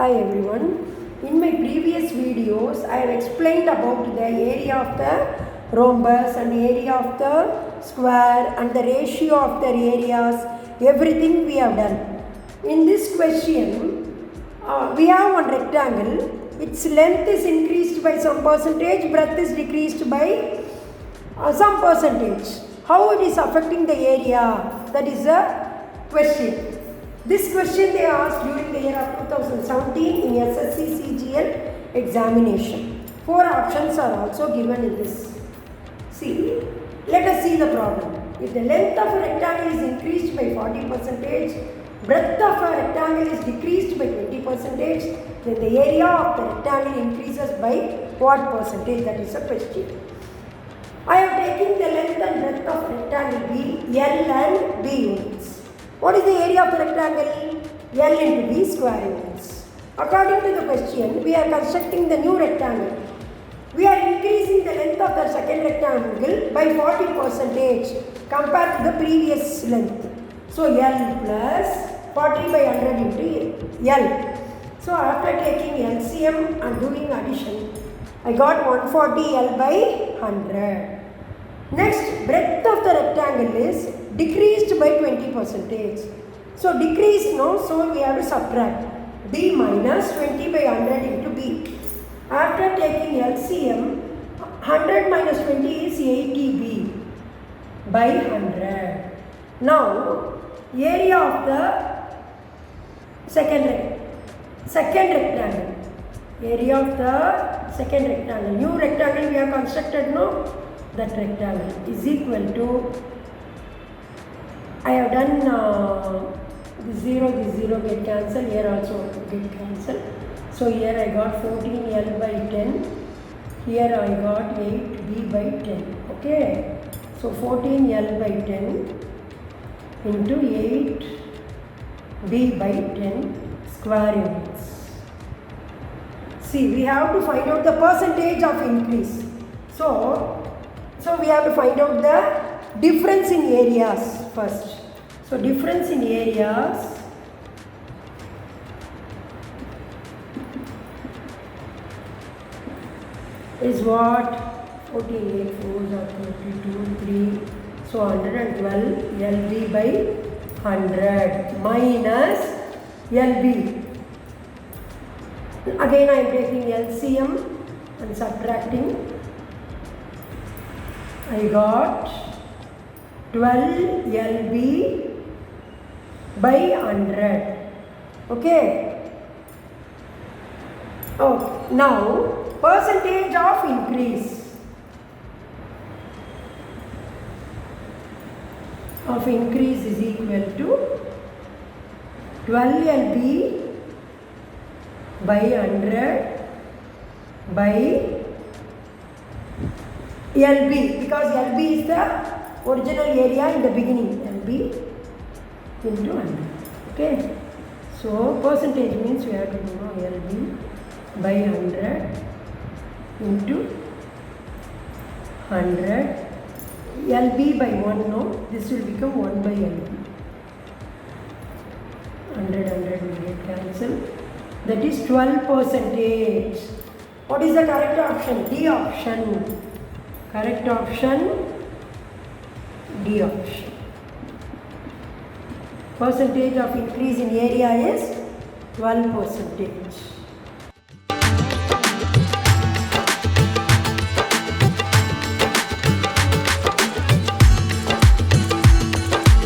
Hi everyone. In my previous videos, I have explained about the area of the rhombus and area of the square and the ratio of their areas, everything we have done. In this question, we have one rectangle, its length is increased by some percentage, breadth is decreased by some percentage. How it is affecting the area? That is a question. This question they asked during the year of 2017 in SSC CGL examination. 4 options are also given in this. See, let us see the problem. If the length of a rectangle is increased by 40%, breadth of a rectangle is decreased by 20%, then the area of the rectangle increases by what percentage? That is a question. I have taken the length and breadth of rectangle B, L and B units. What is the area of the rectangle? L into B square units. According to the question, we are constructing the new rectangle. We are increasing the length of the second rectangle by 40% compared to the previous length. So L plus 40 by 100 into L. So after taking LCM and doing addition, I got 140 L by 100. Next, breadth of the rectangle is decreased by 20%. So decreased, no, so we have to subtract B minus 20 by 100 into B. After taking LCM, 100 minus 20 is 80B by 100. Now, area of the second rectangle. Area of the second rectangle. New rectangle we have constructed, no? That rectangle is equal to, I have done this 0 get cancelled, here also get cancelled. So here I got 14L by 10, here I got 8B by 10, okay. So 14L by 10 into 8B by 10 square units. See, we have to find out the percentage of increase. So we have to find out the difference in areas first. So difference in areas is what? 14, 8, 4 are 32, 3. So 112 LB by 100 minus LB. Again I am taking LCM and subtracting. I got 12 LB by 100. Okay. Oh, now percentage of increase. Of increase is equal to 12 LB by 100 by LB, because LB is the original area in the beginning, LB into 100. Okay, so percentage means we have to do LB by 100 into 100. LB by 1, no, this will become 1 by LB. 100 will get cancelled. That is 12%. What is the correct option? D option. Correct option, D option. Percentage of increase in area is 12%.